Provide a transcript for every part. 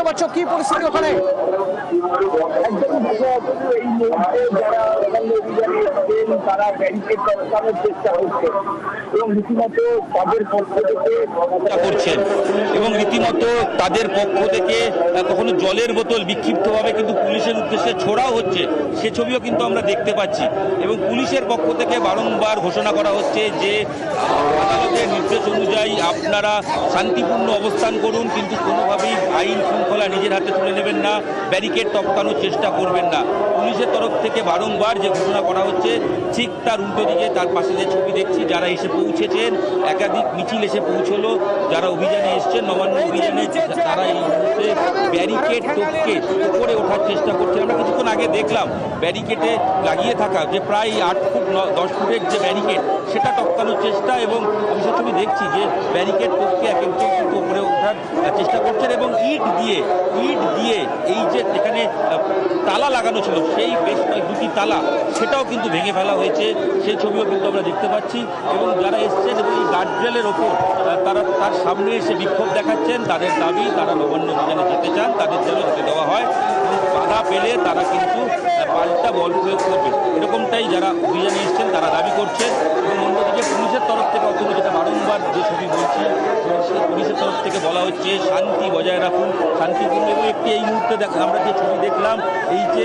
দেখতে পাচ্ছ কি পরিস্থিতি ওখানে? তারা ব্যারিকেড বসানোর চেষ্টা করছে এবং রীতিমতো তাদের পক্ষ থেকে করছেন এবং রীতিমতো তাদের পক্ষ থেকে কখনো জলের বোতল বিক্ষিপ্তভাবে কিন্তু পুলিশের উদ্দেশ্যে ছোড়াও হচ্ছে, সে ছবিও কিন্তু আমরা দেখতে পাচ্ছি। এবং পুলিশের পক্ষ থেকে বারংবার ঘোষণা করা হচ্ছে যে আদালতের নির্দেশ অনুযায়ী আপনারা শান্তিপূর্ণ অবস্থান করুন, কিন্তু কোনোভাবেই আইন শৃঙ্খলা নিজের হাতে তুলে নেবেন না, ব্যারিকেড টপকানোর চেষ্টা করবেন না। পুলিশের তরফ থেকে বারংবার যে ঘোষণা করা হচ্ছে, ঠিক তার উল্টো দিকে তার পাশে যে ছবি দেখছি, যারা এসে পৌঁছেছেন, একাধিক মিছিল এসে পৌঁছলো, যারা অভিযানে এসছেন, নবান্ন অভিযানে, তারা এই মুহূর্তে ব্যারিকেড টপকে উপরে ওঠার চেষ্টা করছেন। আমরা কিছুক্ষণ আগে দেখলাম ব্যারিকেডে লাগিয়ে থাকা যে প্রায় 8 ফুট 10 ফুটের যে ব্যারিকেড, সেটা টপকানোর চেষ্টা, এবং আমি সে ছবি দেখছি যে ব্যারিকেড টপকে এক একজন কিন্তু উপরে ওঠার চেষ্টা করছেন এবং ইট দিয়ে এই যে এখানে তালা লাগানো ছিল, সেই বেশ দুটি তালা, সেটাও কিন্তু ভেঙে ফেলা হয়েছে, সেই ছবিও কিন্তু আমরা দেখতে পাচ্ছি। এবং যারা এসছেন এবং এই গার্ডরেলের ওপর তারা তার সামনে এসে বিক্ষোভ দেখাচ্ছেন, তাদের দাবি তারা নবান্ন অভিযানে যেতে চান, তাদের যেন যেতে দেওয়া হয়, এবং বাধা পেলে তারা কিন্তু পাল্টা বল প্রয়োগ করবে, এরকমটাই যারা অভিযানে এসছেন তারা দাবি করছেন। এবং অন্যদিকে পুলিশের তরফ থেকে অথবা যেটা বারংবার যে ছবি বলছি, পুলিশের তরফ থেকে বলা হচ্ছে শান্তি বজায় রাখুন, শান্তিপূর্ণ। এবং একটি এই মুহূর্তে আমরা যে ছবি দেখলাম, এই যে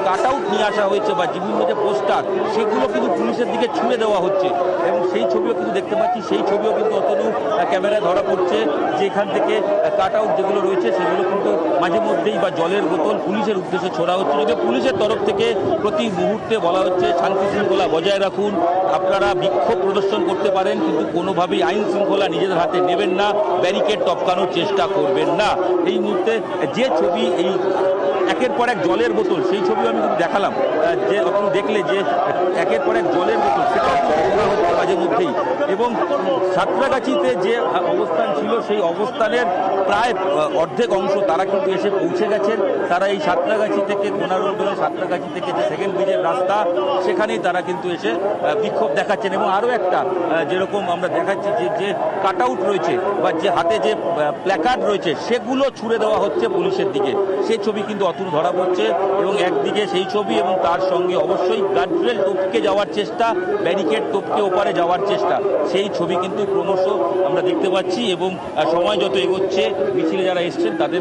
কাট আউট নিয়ে আসা হয়েছে বা বিভিন্ন যে পোস্টার, সেগুলো কিন্তু পুলিশের দিকে ছুঁড়ে দেওয়া হচ্ছে, এবং সেই ছবিও কিন্তু দেখতে পাচ্ছি, সেই ছবিও কিন্তু অতনু ক্যামেরায় ধরা পড়ছে যে এখান থেকে কাট আউট যেগুলো রয়েছে সেগুলো কিন্তু মাঝে মধ্যেই বা জলের বোতল পুলিশের উদ্দেশ্যে ছোড়া হচ্ছে। যদিও পুলিশের তরফ থেকে প্রতি মুহূর্তে বলা হচ্ছে শান্তি শৃঙ্খলা বজায় রাখুন, আপনারা বিক্ষোভ প্রদর্শন করতে পারেন, কিন্তু কোনোভাবেই আইন শৃঙ্খলা নিজেদের হাতে নেবেন না, ব্যারিকেড টপকানোর চেষ্টা করবেন না। এই মুহূর্তে যে ছবি, এই একের পর এক জলের বোতল, সেই ছবিও আমি কিন্তু দেখালাম, যে আপনি দেখলে যে একের পর এক জলের বোতল, সেটাও হচ্ছে মাঝে মধ্যেই। এবং সাঁতরাগাছিতে যে অবস্থান ছিল, সেই অবস্থানের প্রায় অর্ধেক অংশ তারা কিন্তু এসে পৌঁছে গেছেন। তারা এই সাঁতরাগাছি থেকে কোনার রোডে, সাঁতরাগাছি থেকে যে সেকেন্ড ব্রিজের রাস্তা, সেখানেই তারা কিন্তু এসে বিক্ষোভ দেখাচ্ছেন। এবং আরও একটা যেরকম আমরা দেখাচ্ছি যে কাট আউট রয়েছে বা যে হাতে যে প্ল্যাকার্ড রয়েছে, সেগুলো ছুড়ে দেওয়া হচ্ছে পুলিশের দিকে, সেই ছবি কিন্তু অতনু ধরা পড়ছে। এবং একদিকে সেই ছবি এবং তার সঙ্গে অবশ্যই গার্ডরেল টপকে যাওয়ার চেষ্টা, ব্যারিকেড টপকে ওপারে যাওয়ার চেষ্টা, সেই ছবি কিন্তু ক্রমশ আমরা দেখতে পাচ্ছি। এবং সময় যত এগোচ্ছে, মিছিলে যারা এসছেন তাদের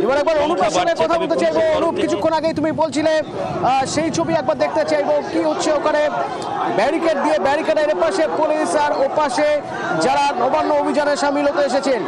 কিছুক্ষণ আগেই তুমি বলছিলে সেই ছবি একবার দেখতে চাইবো, কি হচ্ছে ওখানে ব্যারিকেড দিয়ে, ব্যারিকেডের এপাশে পুলিশ আর ওপাশে যারা নবান্ন অভিযানে সামিল হতে এসেছেন।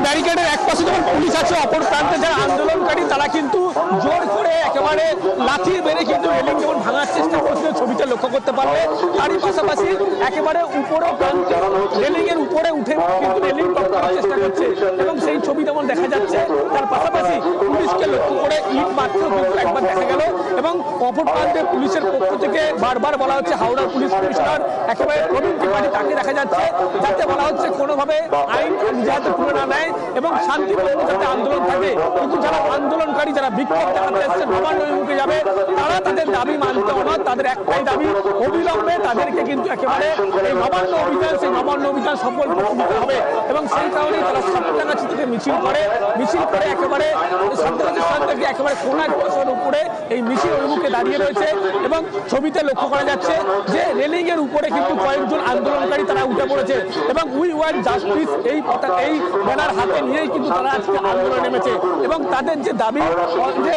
ব্যারিকেডের এক পাশে যখন পুলিশ আছে, অপর প্রান্তে যারা আন্দোলনকারী তারা কিন্তু জোর করে একেবারে লাঠি মেরে কিন্তু রেলিং যেমন ভাঙার চেষ্টা করছিল, ছবিটা লক্ষ্য করতে পারবে। তারই পাশাপাশি একেবারে উপরে প্রান্তে রেলিং এর উপরে উঠে কিন্তু রেলিং টপকানোর চেষ্টা করছে, এবং সেই ছবি যেমন দেখা যাচ্ছে। তার পাশাপাশি পুলিশকে লক্ষ্য করে ইট মাত্র কিন্তু একবার দেখা গেল, এবং অপর প্রান্তে পুলিশের পক্ষ থেকে বারবার বলা হচ্ছে, হাওড়ার পুলিশ কমিশনার একেবারে প্রবীণ ত্রিপাঠী, তাকে দেখা যাচ্ছে, যাতে বলা হচ্ছে কোনোভাবে আইন যাতে তুলে না নেয় এবং শান্তিপূর্ণ যাতে আন্দোলন থাকে। কিন্তু যারা আন্দোলনকারী, যারা বিক্ষোভ দেখাতে এসছে, নবান্ন অভিমুখে যাবে, তারা তাদের দাবি মানতে অনড়। তাদের একটাই দাবি, অবিলম্বে তাদেরকে কিন্তু একেবারে এই নবান্ন অভিযান, সেই নবান্ন অভিযান সফল দিতে হবে। এবং সেই কারণেই তারা সাঁতরাগাছি থেকে মিছিল করে একেবারে সাঁতরাগাছি স্থান থেকে একেবারে কোনার পয়সার উপরে এই মিছিল অভিমুখে দাঁড়িয়ে রয়েছে। এবং ছবিতে লক্ষ্য করা যাচ্ছে যে রেলিং এর উপরে কিন্তু কয়েকজন আন্দোলনকারী তারা উঠে পড়েছে, এবং উই ওয়ান্ট জাস্টিস এই ব্যানার হাতে নিয়েই কিন্তু তারা আজকে আন্দোলনে নেমেছে। এবং তাদের যে দাবি, যে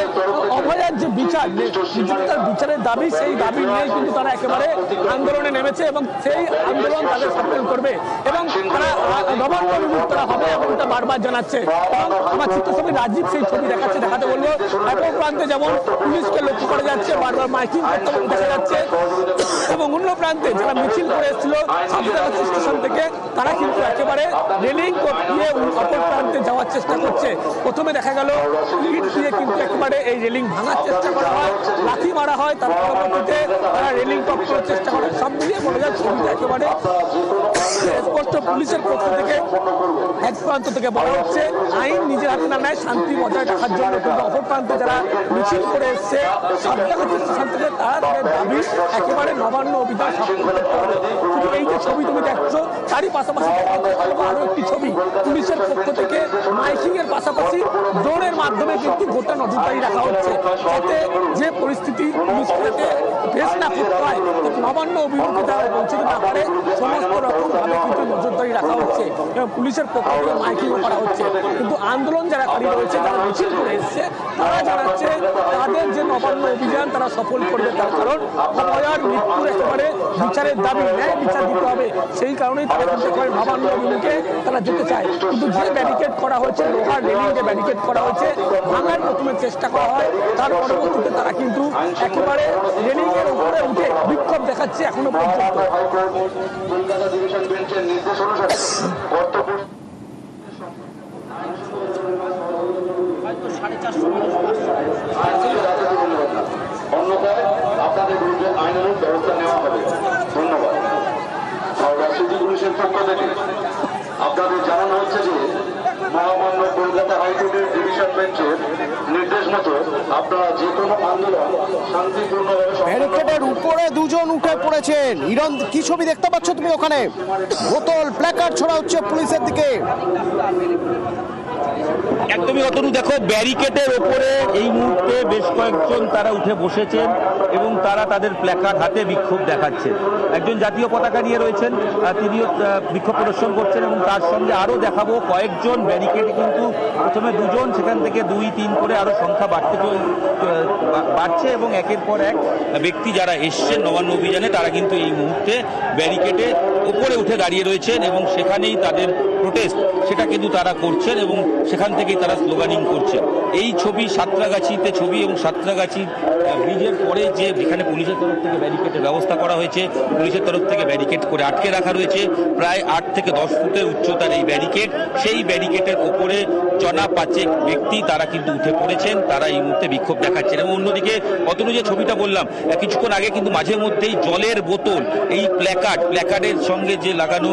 অভয়ার যে বিচার, তার বিচারের দাবি, সেই দাবি নিয়েই কিন্তু তারা একেবারে আন্দোলনে নেমেছে, এবং সেই আন্দোলন তাদের সফল করবে এবং তারা নবান্ন অভিমুখ তারা হবে, এমনটা বারবার জানাচ্ছে। এবং আমার চিত্রছবি রাজীব সেই ছবি দেখাতে বলবো। এক প্রান্তে যেমন পুলিশকে লক্ষ্য করা যাচ্ছে, বারবার মাইকিং করতে দেখা যাচ্ছে, এবং অন্য প্রান্তে যারা মিছিল করে এসেছিল সাঁতরাগাছি স্টেশন থেকে, তারা কিন্তু একেবারে রেলিং দিয়ে অপর প্রান্তে যাওয়ার চেষ্টা করছে। প্রথমে দেখা গেল ইট দিয়ে কিন্তু একেবারে এই রেলিং ভাঙার চেষ্টা করা হয়, লাথি মারা হয়, তার পরবর্তীতে তারা রেলিং টপ করার চেষ্টা করে। সব মিলিয়ে বলা যায় ছবিটা একেবারে স্পষ্ট। পুলিশের পক্ষ থেকে এক প্রান্ত থেকে বলা হচ্ছে আইন নিজের হাতে না নেয়, শান্তি বজায় রাখার জন্য। কিন্তু অপর প্রান্তে যারা মিছিল করে এসছে সাঁতরাগাছি স্টেশন থেকে, তারা তাদের দাবি একেবারে নবান্ন অভিযান সাফল্য করতে হবে। শুধু এই যে ছবি তুমি দেখছো তারই পাশাপাশি আরো একটি ছবি পুলিশের পক্ষ থেকে মাইকিং এর পাশাপাশি ড্রোনের মাধ্যমে কিন্তু গোটা নজরদারি রাখা হচ্ছে, যাতে যে পরিস্থিতি পুলিশকে ফেস না করতে হয়, নবান্ন অভিমুখে যারা বঞ্চিত না করে সমস্ত রকম ভাবে কিন্তু নজরদারি রাখা হচ্ছে এবং পুলিশের পক্ষ থেকে মাইকিং করা হচ্ছে। কিন্তু আন্দোলন যারা কারী রয়েছে, যারা মিছিল করে এসছে, তারা জানাচ্ছে তাদের যে নবান্ন অভিযান তারা সফল করবে, তার কারণ অভয়ার মৃত্যুর একেবারে বিচারের দাবি, ন্যায় বিচার দিতে হবে, সেই কারণেই তারা কিন্তু একেবারে নবান্ন অভিমুখে তারা যেতে চায়। কিন্তু যে ব্যারিকেড করা হয়েছে, লোহার রেলিং যে ব্যারিকেড করা হয়েছে, ভাঙার প্রথমে চেষ্টা করা হয়, তার পরবর্তীতে তারা কিন্তু একেবারে রেলিং এর উপরে উঠে বিক্ষোভ দেখাচ্ছে এখনো পর্যন্ত। কলকাতা ডিভিশন বেঞ্চের নির্দেশ অনুসারে অন্যথায় আপনাদের বিরুদ্ধে আইনানুগ ব্যবস্থা নেওয়া হবে। ধন্যবাদ। হাওড়া সিটি পুলিশের পক্ষ থেকে আপনাদের জানানো হচ্ছে যে মহামান্য কলকাতা হাইকোর্টের ডিভিশন বেঞ্চের নির্দেশ মতো আপনারা যে কোনো আন্দোলন শান্তিপূর্ণভাবে ব্যারিকেডের উপরে দুজন উঠে পড়েছেন। হিরণ, কি ছবি দেখতে পাচ্ছ তুমি ওখানে? বোতল প্ল্যাকার্ড ছোড়া হচ্ছে পুলিশের দিকে। একদমই অতনু, দেখো ব্যারিকেডের ওপরে এই মুহূর্তে বেশ কয়েকজন তারা উঠে বসেছেন এবং তারা তাদের প্ল্যাকার্ড হাতে বিক্ষোভ দেখাচ্ছেন। একজন জাতীয় পতাকা নিয়ে রয়েছেন, তিনিও বিক্ষোভ প্রদর্শন করছেন এবং তার সঙ্গে আরও দেখাবো কয়েকজন ব্যারিকেড, কিন্তু প্রথমে দুজন, সেখান থেকে 2-3 করে আরও সংখ্যা বাড়ছে এবং একের পর এক ব্যক্তি যারা এসছেন নবান্ন অভিযানে তারা কিন্তু এই মুহূর্তে ব্যারিকেডে উপরে উঠে দাঁড়িয়ে রয়েছেন এবং সেখানেই তাদের প্রোটেস্ট সেটা কিন্তু তারা করছেন এবং সেখান থেকেই তারা স্লোগানিং করছে। এই ছবি সাঁতরাগাছিতে ছবি এবং সাঁতরাগাছি ব্রিজের পরে যে যেখানে পুলিশের তরফ থেকে ব্যারিকেডের ব্যবস্থা করা হয়েছে, পুলিশের তরফ থেকে ব্যারিকেড করে আটকে রাখা রয়েছে, প্রায় 8 থেকে 10 ফুটের উচ্চতার এই ব্যারিকেড। সেই ব্যারিকেডের উপরে জনা 5 ব্যক্তি তারা কিন্তু উঠে পড়েছেন, তারা এই মুহূর্তে বিক্ষোভ দেখাচ্ছেন। এবং অন্যদিকে অতনু যে ছবিটা বললাম কিছুক্ষণ আগে, কিন্তু মাঝে মধ্যেই জলের বোতল, এই প্ল্যাকার্ডের সঙ্গে যে লাগানো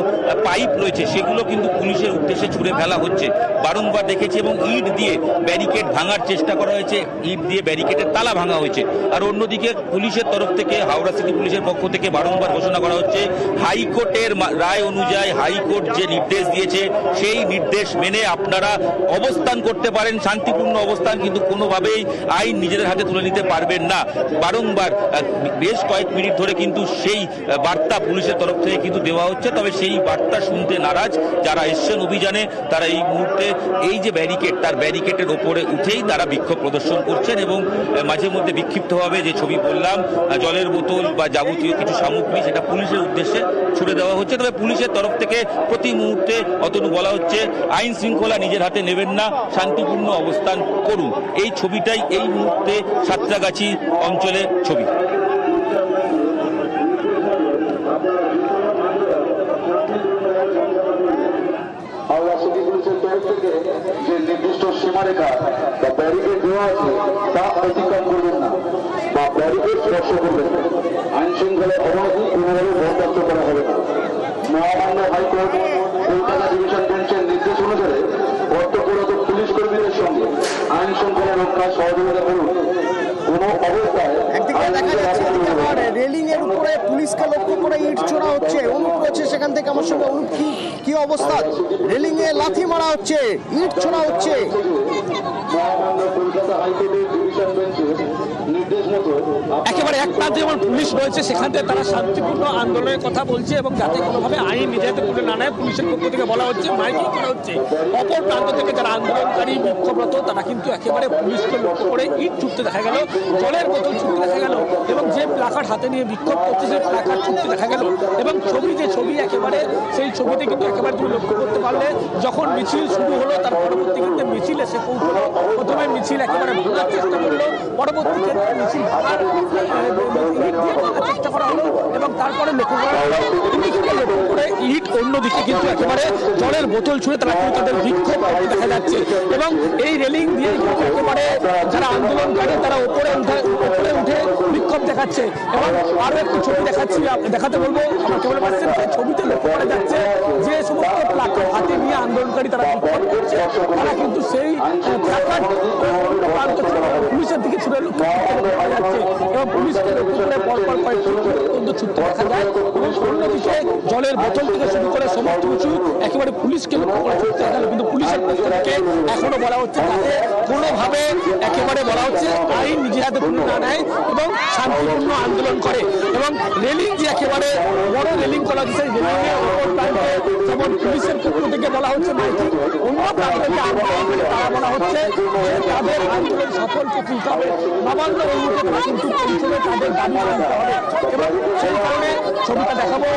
পাইপ রয়েছে সেগুলো কিন্তু পুলিশের উদ্দেশ্যে ছুড়ে ফেলা হচ্ছে, বারংবার দেখেছি। এবং ইট দিয়ে ব্যারিকেড ভাঙার চেষ্টা করা হয়েছে, ইট দিয়ে ব্যারিকেডের তালা ভাঙা হয়েছে। আর অন্যদিকে পুলিশের তরফ থেকে, হাওড়া সিটি পুলিশের পক্ষ থেকে বারংবার ঘোষণা করা হচ্ছে হাইকোর্টের রায় অনুযায়ী, হাইকোর্ট যে নির্দেশ দিয়েছে সেই নির্দেশ মেনে আপনারা অবস্থান করতে পারেন, শান্তিপূর্ণ অবস্থান, কিন্তু কোনোভাবেই আইন নিজেদের হাতে তুলে নিতে পারবেন না। বারংবার বেশ কয়েক মিনিট ধরে কিন্তু সেই বার্তা পুলিশের তরফ থেকে কিন্তু দেওয়া হচ্ছে। তবে সেই বার্তা শুনতে নারাজ যারা এসছেন অভিযানে, তারা এই মুহূর্তে এই যে ব্যারিকেড, তার ব্যারিকেডের ওপরে উঠেই তারা বিক্ষোভ প্রদর্শন করছেন এবং মাঝে মধ্যে বিক্ষিপ্তভাবে যে ছবি বললাম, জলের বোতল বা যাবতীয় কিছু সামগ্রী সেটা পুলিশের উদ্দেশ্যে ছুড়ে দেওয়া হচ্ছে। তবে পুলিশের তরফ থেকে প্রতি মুহূর্তে অতনু বলা হচ্ছে আইন শৃঙ্খলা নিজের হাতে নেবেন না, শান্তিপূর্ণ অবস্থান করুন। এই ছবিটাই এই মুহূর্তে সাঁতরাগাছি অঞ্চলের ছবি। হাওড়া সিটি পুলিশের তরফ থেকে যে নির্দিষ্ট সীমারেখা বা ব্যারিকেড দেওয়া আছে তা অতিক্রম করবেন না বা ব্যারিকেড স্পর্শ করবেন না। আইন শৃঙ্খলার অবনতি কোনোভাবে বরদাস্ত করা হবে না। মহামান্য হাইকোর্ট কলকাতা ডিভিশন বেঞ্চের নির্দেশ অনুসারে কর্তব্যরত পুলিশ কর্মীদের সঙ্গে আইন শৃঙ্খলা রক্ষায় সহযোগিতা করুন। কোনো অবস্থায় রেলিং এর উপরে পুলিশকে লক্ষ্য করে ইট ছোড়া হচ্ছে। অনুপ রয়েছে সেখান থেকে আমার সঙ্গে। অনুপ, কি অবস্থা? রেলিং এ লাথি মারা হচ্ছে, ইট ছোড়া হচ্ছে। মহামান্য কলকাতা হাইকোর্টের ডিভিশন বেঞ্চের নির্দেশ মতো একেবারে এক প্রান্তে যেমন পুলিশ রয়েছে, সেখান থেকে তারা শান্তিপূর্ণ আন্দোলনের কথা বলছে এবং যাতে কোনোভাবে আইন নিজের হাতে তুলে না নেয় পুলিশের পক্ষ থেকে বলা হচ্ছে, মাইকিং করা হচ্ছে। অপর প্রান্ত থেকে যারা আন্দোলনকারী বিক্ষোভরত তারা কিন্তু একেবারে পুলিশকে লক্ষ্য করে ইট ছুটতে দেখা গেল, জলের বোতল ছুটতে দেখা গেল এবং যে প্ল্যাকার্ড হাতে নিয়ে বিক্ষোভ করছে সেই প্ল্যাকার্ড ছুটতে দেখা গেল। এবং ছবি একেবারে সেই ছবিতে কিন্তু একেবারে তুমি লক্ষ্য করতে পারলে, যখন মিছিল শুরু হলো তার পরবর্তী কিন্তু মিছিল এসে পৌঁছলো। প্রথমে মিছিল একেবারে ভাঙার চেষ্টা করলো, পরবর্তী ক্ষেত্রে মিছিল ভাঙার চেষ্টা করা হলো এবং তারপরে লক্ষ্য করা পুলিশকে লক্ষ্য করে ইট, অন্যদিকে কিন্তু একেবারে জলের বোতল ছুঁড়ে তারা কিন্তু তাদের বিক্ষোভ করতে দেখা যাচ্ছে। এবং এই রেলিং দিয়ে কিন্তু একেবারে যারা আন্দোলনকারী তারা উপরে উঠে বিক্ষোভ দেখাচ্ছে। এবং আরো একটি ছবি দেখাতে বলবো আমার ক্যামেরা পার্সন, ছবিতে লক্ষ্য করা যাচ্ছে যে সমস্ত প্লাকার্ড হাতে নিয়ে আন্দোলনকারী তারা বিক্ষোভ করছে, তারা কিন্তু সেই প্লাকার্ড পুলিশের দিকে ছুড়ে লক্ষ্য করা যাচ্ছে এবং পুলিশকে লক্ষ্য করে পরপর কয়েকটি পর্যন্ত ছুটতে দেখা যায়। এবং অন্যদিকে জলের বোতল থেকে শুরু করে সমস্ত কিছু একেবারে পুলিশকে লক্ষ্য করে ছুটতে দেখা গেল। কিন্তু পুলিশের পক্ষ থেকে এখনো বলা হচ্ছে যাতে কোনোভাবে একেবারে বলা হচ্ছে আইন নিজে হাতে তুলে না নেয় এবং শান্তিপূর্ণ আন্দোলন করে। এবং রেলিং যে একেবারে বড় রেলিং করা হচ্ছে, সেই রেলিংয়ের অপর প্রান্তে যেমন পুলিশের পক্ষ থেকে বলা হচ্ছে মাইকিং, অন্য প্রান্তে যে আন্দোলন করে তারা বলা হচ্ছে যে তাদের আন্দোলন সফল করতে হবে, নবান্ন অভিমুখে তারা কিন্তু পৌঁছবে, তাদের দাবি মানতে হবে। এবং সেই কারণে ছবিটা দেখাবো